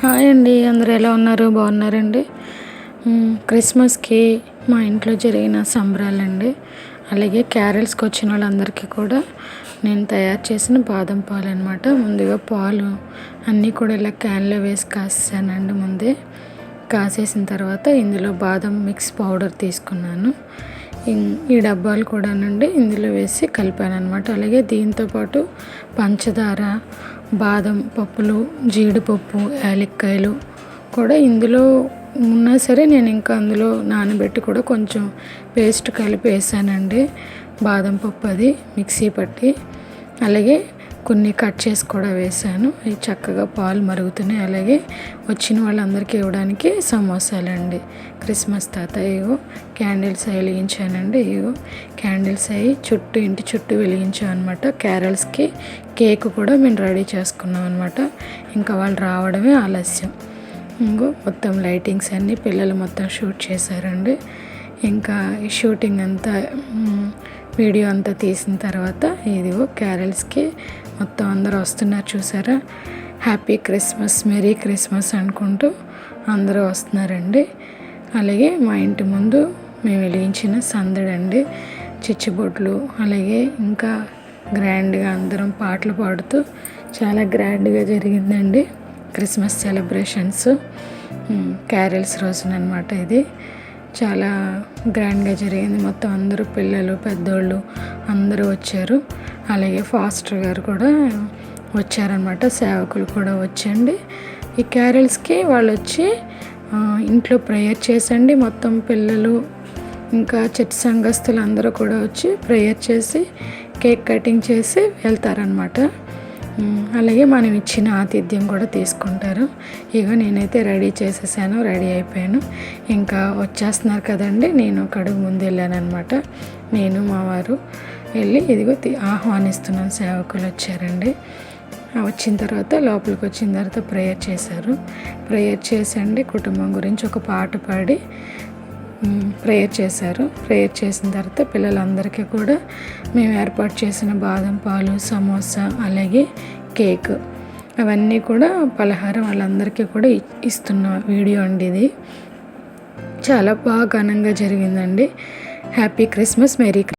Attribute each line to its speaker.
Speaker 1: Hi అండి, అందరూ ఎలా ఉన్నారు? బాగున్నారండి. క్రిస్మస్కి మా ఇంట్లో జరిగిన సంబరాలండి. అలాగే క్యారల్స్కి వచ్చిన వాళ్ళందరికీ కూడా నేను తయారు చేసిన బాదం పాలు అనమాట. ముందుగా పాలు అన్నీ కూడా ఇలా క్యాన్లో వేసి కాసేసానండి. ముందే కాసేసిన తర్వాత ఇందులో బాదం మిక్స్ పౌడర్ తీసుకున్నాను. ఈ డబ్బాలు కూడానండి ఇందులో వేసి కలిపాను అనమాట. అలాగే దీంతోపాటు పంచదార, బాదం పప్పులు, జీడిపప్పు, యాలక్కాయలు కూడా ఇందులో ఉన్నా సరే నేను ఇంకా అందులో నానబెట్టి కూడా కొంచెం పేస్ట్ కలిపి వేసానండి. బాదం పప్పు అది మిక్సీ పట్టి, అలాగే కొన్ని కట్ చేసి కూడా వేసాను. ఇవి చక్కగా పాలు మరుగుతున్నాయి. అలాగే వచ్చిన వాళ్ళందరికీ ఇవ్వడానికి సమోసాలండి. క్రిస్మస్ తాత ఇగో క్యాండిల్స్ అవి వెలిగించానండి. ఇగో క్యాండిల్స్ అవి ఇంటి చుట్టూ వెలిగించాం అనమాట. క్యారల్స్కి కేక్ కూడా మేము రెడీ చేసుకున్నాం అనమాట. ఇంకా వాళ్ళు రావడమే ఆలస్యం. ఇంకో మొత్తం లైటింగ్స్ అన్నీ పిల్లలు మొత్తం షూట్ చేశారండి. ఇంకా ఈ షూటింగ్ అంతా వీడియో అంతా తీసిన తర్వాత ఇదిగో క్యారల్స్కి మొత్తం అందరూ వస్తున్నారు చూసారా. హ్యాపీ క్రిస్మస్, మెరీ క్రిస్మస్ అనుకుంటూ అందరూ వస్తున్నారండి. అలాగే మా ఇంటి ముందు మేము వెలిగించిన సందడండి, చిచ్చుబొట్లు, అలాగే ఇంకా గ్రాండ్గా అందరం పాటలు పాడుతూ చాలా గ్రాండ్గా జరిగిందండి క్రిస్మస్ సెలబ్రేషన్స్. క్యారల్స్ రోజున అనమాట ఇది. చాలా గ్రాండ్గా జరిగింది. మొత్తం అందరూ పిల్లలు, పెద్దోళ్ళు అందరూ వచ్చారు. అలాగే ఫాస్టర్ గారు కూడా వచ్చారనమాట. సేవకులు కూడా వచ్చండి. ఈ క్యారల్స్కి వాళ్ళు వచ్చి ఇంట్లో ప్రేయర్ చేసండి. మొత్తం పిల్లలు ఇంకా చర్చ్ సంఘస్థులు అందరూ కూడా వచ్చి ప్రేయర్ చేసి కేక్ కటింగ్ చేసి వెళ్తారనమాట. అలాగే మనం ఇచ్చిన ఆతిథ్యం కూడా తీసుకుంటారు. ఇక నేనైతే రెడీ చేసేసాను, రెడీ అయిపోయాను. ఇంకా వచ్చేస్తున్నారు కదండి, నేను కడుగు ముందు వెళ్ళాను అనమాట. నేను మా వారు వెళ్ళి ఇదిగో ఆహ్వానిస్తున్నాను. సేవకులు వచ్చారండి. వచ్చిన తర్వాత లోపలికి వచ్చిన తర్వాత ప్రేయర్ చేశారు. ప్రేయర్ చేసండి కుటుంబం గురించి ఒక పాట పాడి ప్రేయర్ చేశారు. ప్రేయర్ చేసిన తర్వాత పిల్లలందరికీ కూడా మేము ఏర్పాటు చేసిన బాదం పాలు, సమోసా, అలాగే కేక్ అవన్నీ కూడా పలహారం వాళ్ళందరికీ కూడా ఇస్తున్న వీడియో అండి ఇది. చాలా బాగా ఘనంగా జరిగిందండి. Happy Christmas, merry